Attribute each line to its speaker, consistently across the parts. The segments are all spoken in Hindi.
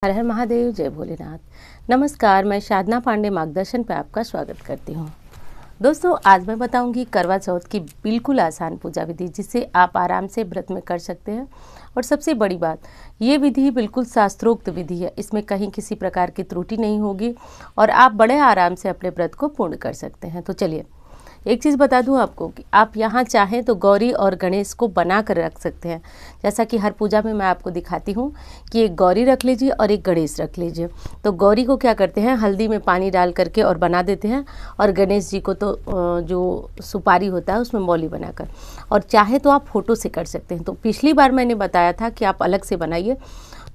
Speaker 1: हर हर महादेव, जय भोलेनाथ। नमस्कार, मैं साधना पांडे मार्गदर्शन पे आपका स्वागत करती हूँ। दोस्तों, आज मैं बताऊंगी करवा चौथ की बिल्कुल आसान पूजा विधि जिसे आप आराम से व्रत में कर सकते हैं। और सबसे बड़ी बात, ये विधि बिल्कुल शास्त्रोक्त विधि है, इसमें कहीं किसी प्रकार की त्रुटि नहीं होगी और आप बड़े आराम से अपने व्रत को पूर्ण कर सकते हैं। तो चलिए, एक चीज़ बता दूं आपको कि आप यहाँ चाहें तो गौरी और गणेश को बना कर रख सकते हैं। जैसा कि हर पूजा में मैं आपको दिखाती हूँ कि एक गौरी रख लीजिए और एक गणेश रख लीजिए। तो गौरी को क्या करते हैं, हल्दी में पानी डाल करके और बना देते हैं, और गणेश जी को तो जो सुपारी होता है उसमें मौली बनाकर, और चाहे तो आप फोटो से कर सकते हैं। तो पिछली बार मैंने बताया था कि आप अलग से बनाइए,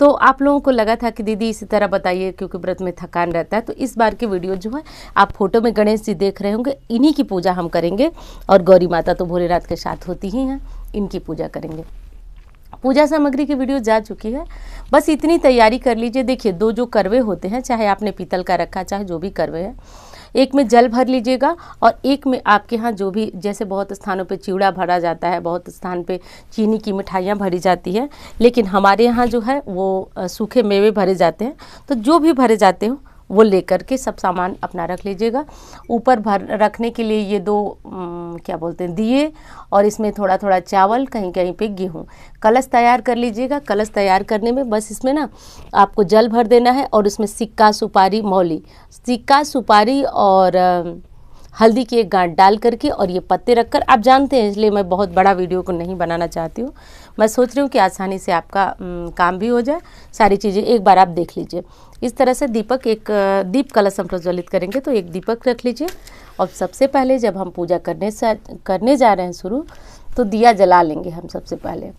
Speaker 1: तो आप लोगों को लगा था कि दीदी इसी तरह बताइए क्योंकि व्रत में थकान रहता है। तो इस बार की वीडियो जो है, आप फोटो में गणेश जी देख रहे होंगे, इन्हीं की पूजा हम करेंगे। और गौरी माता तो भोलेनाथ के साथ होती ही हैं, इनकी पूजा करेंगे। पूजा सामग्री की वीडियो जा चुकी है, बस इतनी तैयारी कर लीजिए। देखिए, दो जो करवे होते हैं, चाहे आपने पीतल का रखा चाहे जो भी करवे है, एक में जल भर लीजिएगा और एक में आपके यहाँ जो भी, जैसे बहुत स्थानों पे चिवड़ा भरा जाता है, बहुत स्थान पे चीनी की मिठाइयाँ भरी जाती है, लेकिन हमारे यहाँ जो है वो सूखे मेवे भरे जाते हैं। तो जो भी भरे जाते हो वो लेकर के सब सामान अपना रख लीजिएगा। ऊपर भर रखने के लिए ये दो क्या बोलते हैं, दिए, और इसमें थोड़ा थोड़ा चावल, कहीं कहीं पे गेहूँ। कलश तैयार कर लीजिएगा। कलश तैयार करने में बस इसमें ना आपको जल भर देना है, और उसमें सिक्का, सुपारी, मौली, सिक्का, सुपारी और हल्दी की एक गांठ डाल करके और ये पत्ते रखकर, आप जानते हैं इसलिए मैं बहुत बड़ा वीडियो को नहीं बनाना चाहती हूँ। मैं सोच रही हूँ कि आसानी से आपका काम भी हो जाए। सारी चीज़ें एक बार आप देख लीजिए। इस तरह से एक दीप कलश हम प्रज्वलित करेंगे, तो एक दीपक रख लीजिए। और सबसे पहले जब हम पूजा करने जा रहे हैं शुरू, तो दिया जला लेंगे हम सबसे पहले।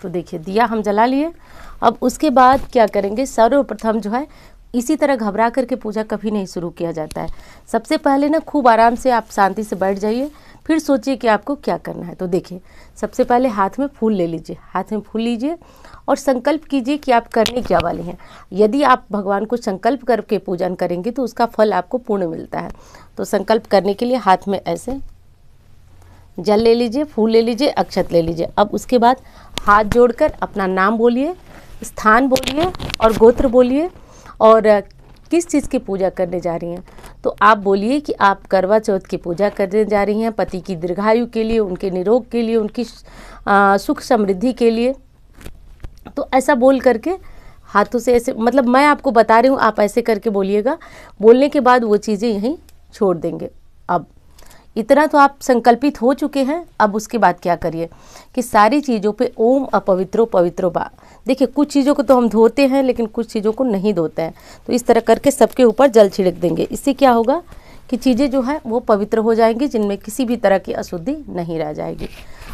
Speaker 1: तो देखिए, दिया हम जला लिए। अब उसके बाद क्या करेंगे, सर्वप्रथम जो है, इसी तरह घबरा करके पूजा कभी नहीं शुरू किया जाता है। सबसे पहले ना खूब आराम से आप शांति से बैठ जाइए, फिर सोचिए कि आपको क्या करना है। तो देखिए, सबसे पहले हाथ में फूल ले लीजिए, हाथ में फूल लीजिए और संकल्प कीजिए कि आप करने क्या वाले हैं। यदि आप भगवान को संकल्प करके पूजन करेंगे तो उसका फल आपको पूर्ण मिलता है। तो संकल्प करने के लिए हाथ में ऐसे जल ले लीजिए, फूल ले लीजिए, अक्षत ले लीजिए। अब उसके बाद हाथ जोड़कर अपना नाम बोलिए, स्थान बोलिए और गोत्र बोलिए, और किस चीज़ की पूजा करने जा रही हैं। तो आप बोलिए कि आप करवा चौथ की पूजा करने जा रही हैं, पति की दीर्घायु के लिए, उनके निरोग के लिए, उनकी सुख समृद्धि के लिए। तो ऐसा बोल करके हाथों से ऐसे, मतलब मैं आपको बता रही हूँ, आप ऐसे करके बोलिएगा। बोलने के बाद वो चीज़ें यहीं छोड़ देंगे। अब इतना तो आप संकल्पित हो चुके हैं। अब उसके बाद क्या करिए कि सारी चीज़ों पे ओम अपवित्रो पवित्रो बा। देखिए, कुछ चीज़ों को तो हम धोते हैं लेकिन कुछ चीज़ों को नहीं धोते हैं। तो इस तरह करके सबके ऊपर जल छिड़क देंगे। इससे क्या होगा कि चीज़ें जो है वो पवित्र हो जाएंगी, जिनमें किसी भी तरह की अशुद्धि नहीं रह जाएगी।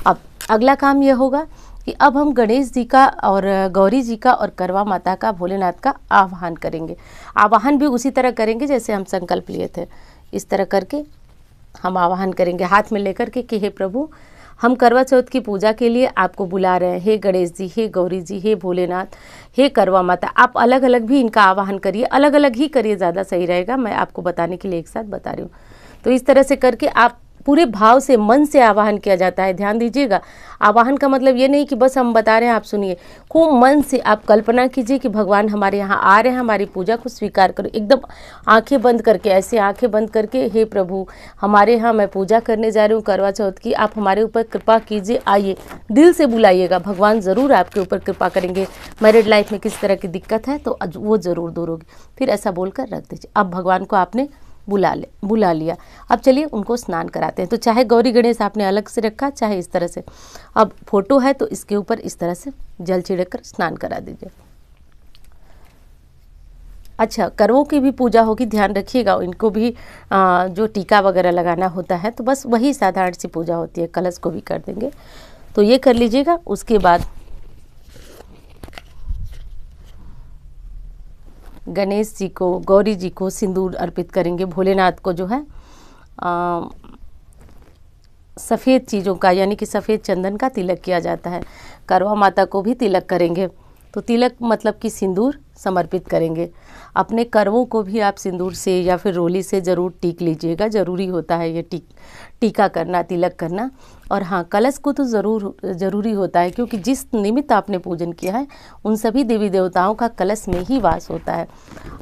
Speaker 1: अब अगला काम यह होगा कि अब हम गणेश जी का और गौरी जी का और करवा माता का, भोलेनाथ का आवाहन करेंगे। आवाहन भी उसी तरह करेंगे जैसे हम संकल्प लिए थे। इस तरह करके हम आवाहन करेंगे हाथ में लेकर के कि हे प्रभु, हम करवा चौथ की पूजा के लिए आपको बुला रहे हैं। हे गणेश जी, हे गौरी जी, हे भोलेनाथ, हे करवा माता। आप अलग अलग भी इनका आवाहन करिए, अलग अलग ही करिए, ज़्यादा सही रहेगा। मैं आपको बताने के लिए एक साथ बता रही हूँ। तो इस तरह से करके आप पूरे भाव से, मन से आवाहन किया जाता है। ध्यान दीजिएगा, आवाहन का मतलब ये नहीं कि बस हम बता रहे हैं आप सुनिए। खूब मन से आप कल्पना कीजिए कि भगवान हमारे यहाँ आ रहे हैं, हमारी पूजा को स्वीकार करो। एकदम आंखें बंद करके, ऐसे आंखें बंद करके, हे प्रभु, हमारे यहाँ मैं पूजा करने जा रही हूँ करवा चौथ की, आप हमारे ऊपर कृपा कीजिए। आइए, दिल से बुलाइएगा, भगवान ज़रूर आपके ऊपर कृपा करेंगे। मैरिड लाइफ में किसी तरह की दिक्कत है तो वो ज़रूर दूर होगी। फिर ऐसा बोलकर रख दीजिए। अब भगवान को आपने बुला लिया। अब चलिए उनको स्नान कराते हैं। तो चाहे गौरी गणेश आपने अलग से रखा, चाहे इस तरह से, अब फोटो है तो इसके ऊपर इस तरह से जल छिड़क कर स्नान करा दीजिए। अच्छा, करवों की भी पूजा होगी, ध्यान रखिएगा। इनको भी जो टीका वगैरह लगाना होता है, तो बस वही साधारण सी पूजा होती है। कलश को भी कर देंगे, तो ये कर लीजिएगा। उसके बाद गणेश जी को, गौरी जी को सिंदूर अर्पित करेंगे। भोलेनाथ को जो है सफ़ेद चीज़ों का, यानी कि सफ़ेद चंदन का तिलक किया जाता है। करवा माता को भी तिलक करेंगे। तो तिलक मतलब कि सिंदूर समर्पित करेंगे। अपने करवों को भी आप सिंदूर से या फिर रोली से ज़रूर टीक लीजिएगा, ज़रूरी होता है ये टीका करना, तिलक करना। और हाँ, कलश को तो ज़रूरी होता है, क्योंकि जिस निमित्त आपने पूजन किया है उन सभी देवी देवताओं का कलश में ही वास होता है।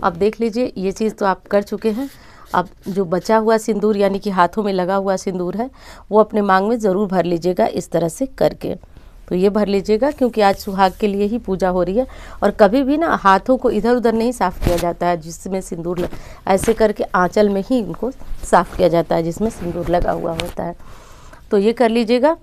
Speaker 1: अब देख लीजिए, ये चीज़ तो आप कर चुके हैं। अब जो बचा हुआ सिंदूर यानी कि हाथों में लगा हुआ सिंदूर है वो अपने मांग में ज़रूर भर लीजिएगा, इस तरह से करके। तो ये भर लीजिएगा, क्योंकि आज सुहाग के लिए ही पूजा हो रही है। और कभी भी ना हाथों को इधर उधर नहीं साफ़ किया जाता है जिसमें सिंदूर ऐसे करके आंचल में ही इनको साफ़ किया जाता है जिसमें सिंदूर लगा हुआ होता है। तो ये कर लीजिएगा।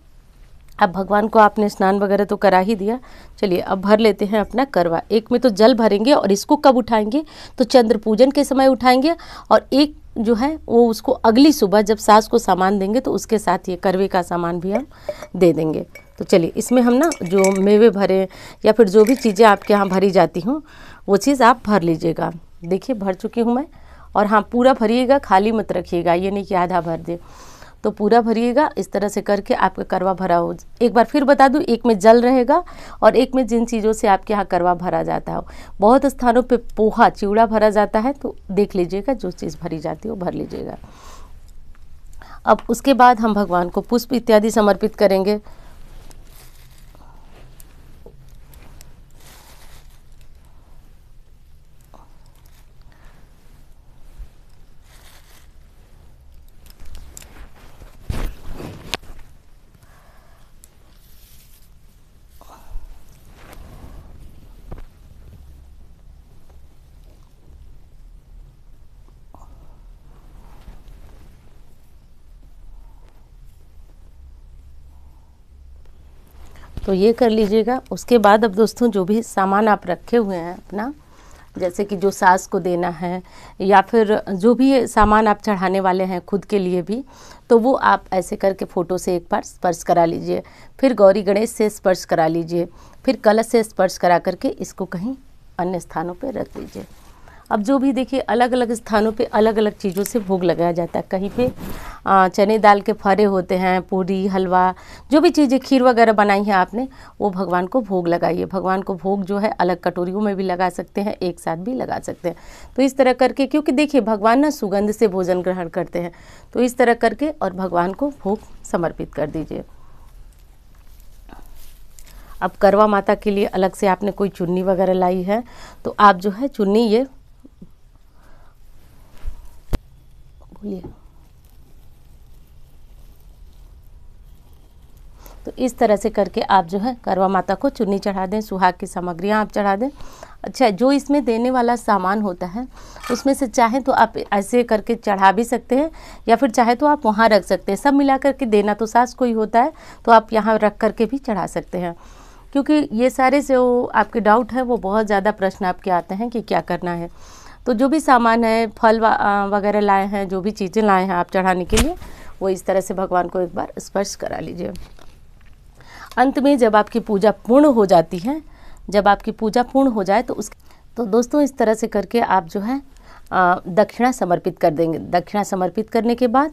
Speaker 1: अब भगवान को आपने स्नान वगैरह तो करा ही दिया। चलिए अब भर लेते हैं अपना करवा। एक में तो जल भरेंगे, और इसको कब उठाएंगे तो चंद्र पूजन के समय उठाएंगे, और एक जो है वो उसको अगली सुबह जब सास को सामान देंगे तो उसके साथ ये करवे का सामान भी हम दे देंगे। तो चलिए इसमें हम ना जो मेवे भरे या फिर जो भी चीज़ें आपके यहाँ भरी जाती हों वो चीज़ आप भर लीजिएगा। देखिए भर चुकी हूँ मैं। और हाँ, पूरा भरिएगा, खाली मत रखिएगा, ये नहीं कि आधा भर दे। तो पूरा भरिएगा, इस तरह से करके आपका करवा भरा हो। एक बार फिर बता दूं, एक में जल रहेगा और एक में जिन चीज़ों से आपके यहाँ करवा भरा जाता है। बहुत स्थानों पे पोहा चिवड़ा भरा जाता है, तो देख लीजिएगा जो चीज़ भरी जाती है वो भर लीजिएगा। अब उसके बाद हम भगवान को पुष्प इत्यादि समर्पित करेंगे। तो ये कर लीजिएगा। उसके बाद अब दोस्तों जो भी सामान आप रखे हुए हैं अपना, जैसे कि जो सास को देना है या फिर जो भी सामान आप चढ़ाने वाले हैं खुद के लिए भी, तो वो आप ऐसे करके फ़ोटो से एक बार स्पर्श करा लीजिए, फिर गौरी गणेश से स्पर्श करा लीजिए, फिर कलश से स्पर्श करा करके इसको कहीं अन्य स्थानों पे रख लीजिए। अब जो भी देखिए अलग अलग स्थानों पे अलग अलग चीज़ों से भोग लगाया जाता है। कहीं पे चने दाल के फरे होते हैं, पूरी हलवा, जो भी चीज़ें खीर वगैरह बनाई हैं आपने वो भगवान को भोग लगाइए। भगवान को भोग जो है अलग कटोरियों में भी लगा सकते हैं, एक साथ भी लगा सकते हैं। तो इस तरह करके, क्योंकि देखिए भगवान ना सुगंध से भोजन ग्रहण करते हैं, तो इस तरह करके और भगवान को भोग समर्पित कर दीजिए। अब करवा माता के लिए अलग से आपने कोई चुन्नी वगैरह लाई है तो आप जो है चुन्नी ये तो इस तरह से करके आप जो है करवा माता को चुन्नी चढ़ा दें, सुहाग की सामग्रियां आप चढ़ा दें। अच्छा, जो इसमें देने वाला सामान होता है उसमें से चाहे तो आप ऐसे करके चढ़ा भी सकते हैं या फिर चाहे तो आप वहाँ रख सकते हैं। सब मिला करके देना तो सास को ही होता है, तो आप यहाँ रख करके भी चढ़ा सकते हैं। क्योंकि ये सारे जो आपके डाउट है वो बहुत ज़्यादा प्रश्न आपके आते हैं कि क्या करना है। तो जो भी सामान है, फल वगैरह लाए हैं, जो भी चीज़ें लाए हैं आप चढ़ाने के लिए, वो इस तरह से भगवान को एक बार स्पर्श करा लीजिए। अंत में जब आपकी पूजा पूर्ण हो जाती है, जब आपकी पूजा पूर्ण हो जाए तो दोस्तों इस तरह से करके आप जो है दक्षिणा समर्पित कर देंगे। दक्षिणा समर्पित करने के बाद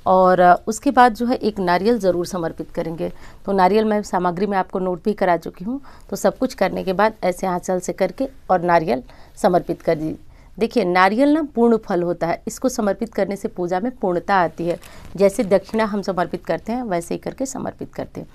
Speaker 1: और उसके बाद जो है एक नारियल ज़रूर समर्पित करेंगे। तो नारियल मैं सामग्री में आपको नोट भी करा चुकी हूँ। तो सब कुछ करने के बाद ऐसे आंचल से करके और नारियल समर्पित कर दीजिए। देखिए नारियल ना पूर्ण फल होता है, इसको समर्पित करने से पूजा में पूर्णता आती है। जैसे दक्षिणा हम समर्पित करते हैं वैसे ही करके समर्पित करते हैं।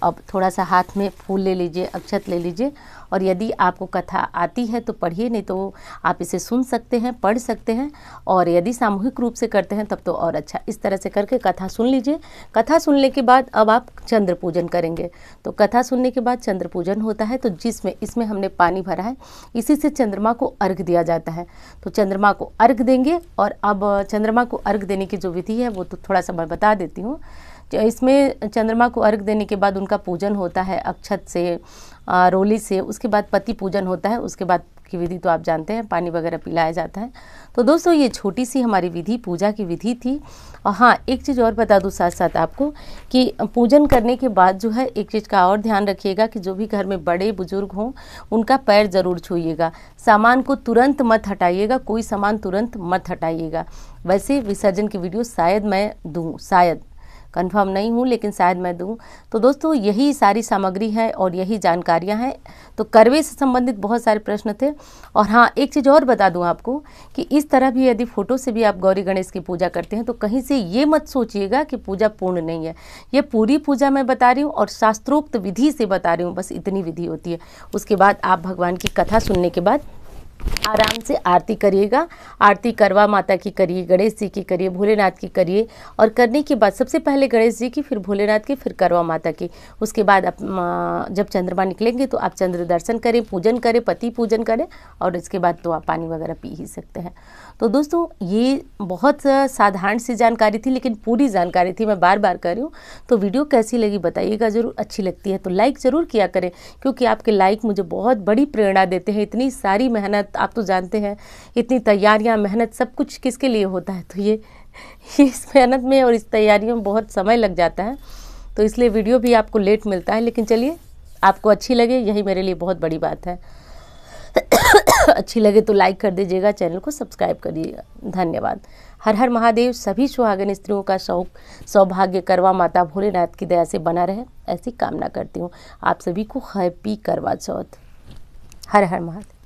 Speaker 1: अब थोड़ा सा हाथ में फूल ले लीजिए, अक्षत ले लीजिए, और यदि आपको कथा आती है तो पढ़िए, नहीं तो आप इसे सुन सकते हैं, पढ़ सकते हैं, और यदि सामूहिक रूप से करते हैं तब तो और अच्छा। इस तरह से करके कथा सुन लीजिए। कथा सुनने के बाद अब आप चंद्र पूजन करेंगे। तो कथा सुनने के बाद चंद्र पूजन होता है, तो इसमें हमने पानी भरा है, इसी से चंद्रमा को अर्घ दिया जाता है। तो चंद्रमा को अर्घ देंगे। और अब चंद्रमा को अर्घ देने की जो विधि है वो तो थोड़ा सा मैं बता देती हूँ। इसमें चंद्रमा को अर्घ देने के बाद उनका पूजन होता है अक्षत से, रोली से, उसके बाद पति पूजन होता है, उसके बाद की विधि तो आप जानते हैं, पानी वगैरह पिलाया जाता है। तो दोस्तों ये छोटी सी हमारी विधि, पूजा की विधि थी। और हाँ, एक चीज़ और बता दूँ साथ साथ आपको कि पूजन करने के बाद जो है एक चीज़ का और ध्यान रखिएगा कि जो भी घर में बड़े बुजुर्ग हों उनका पैर ज़रूर छूइएगा। सामान को तुरंत मत हटाइएगा, कोई सामान तुरंत मत हटाइएगा। वैसे विसर्जन की वीडियो शायद मैं दूँ, शायद कंफर्म नहीं हूँ, लेकिन शायद मैं दूँ। तो दोस्तों यही सारी सामग्री है और यही जानकारियाँ हैं। तो करवे से संबंधित बहुत सारे प्रश्न थे। और हाँ, एक चीज़ और बता दूँ आपको कि इस तरह भी यदि फ़ोटो से भी आप गौरी गणेश की पूजा करते हैं तो कहीं से ये मत सोचिएगा कि पूजा पूर्ण नहीं है। ये पूरी पूजा मैं बता रही हूँ और शास्त्रोक्त विधि से बता रही हूँ, बस इतनी विधि होती है। उसके बाद आप भगवान की कथा सुनने के बाद आराम से आरती करिएगा। आरती करवा माता की करिए, गणेश जी की करिए, भोलेनाथ की करिए। और करने के बाद सबसे पहले गणेश जी की, फिर भोलेनाथ की, फिर करवा माता की। उसके बाद आप जब चंद्रमा निकलेंगे तो आप चंद्र दर्शन करें, पूजन करें, पति पूजन करें, और इसके बाद तो आप पानी वगैरह पी ही सकते हैं। तो दोस्तों ये बहुत साधारण सी जानकारी थी, लेकिन पूरी जानकारी थी, मैं बार बार कर रही हूँ। तो वीडियो कैसी लगी बताइएगा ज़रूर। अच्छी लगती है तो लाइक ज़रूर किया करें, क्योंकि आपके लाइक मुझे बहुत बड़ी प्रेरणा देते हैं। इतनी सारी मेहनत, आप तो जानते हैं, इतनी तैयारियां, मेहनत, सब कुछ किसके लिए होता है। तो ये इस मेहनत में और इस तैयारियों में बहुत समय लग जाता है, तो इसलिए वीडियो भी आपको लेट मिलता है। लेकिन चलिए, आपको अच्छी लगे यही मेरे लिए बहुत बड़ी बात है। अच्छी लगे तो लाइक कर दीजिएगा, चैनल को सब्सक्राइब करिएगा। धन्यवाद। हर हर महादेव। सभी सुहागन स्त्रियों का सौभाग्य करवा माता भोलेनाथ की दया से बना रहे, ऐसी कामना करती हूँ। आप सभी को हैप्पी करवा चौथ। हर हर महादेव।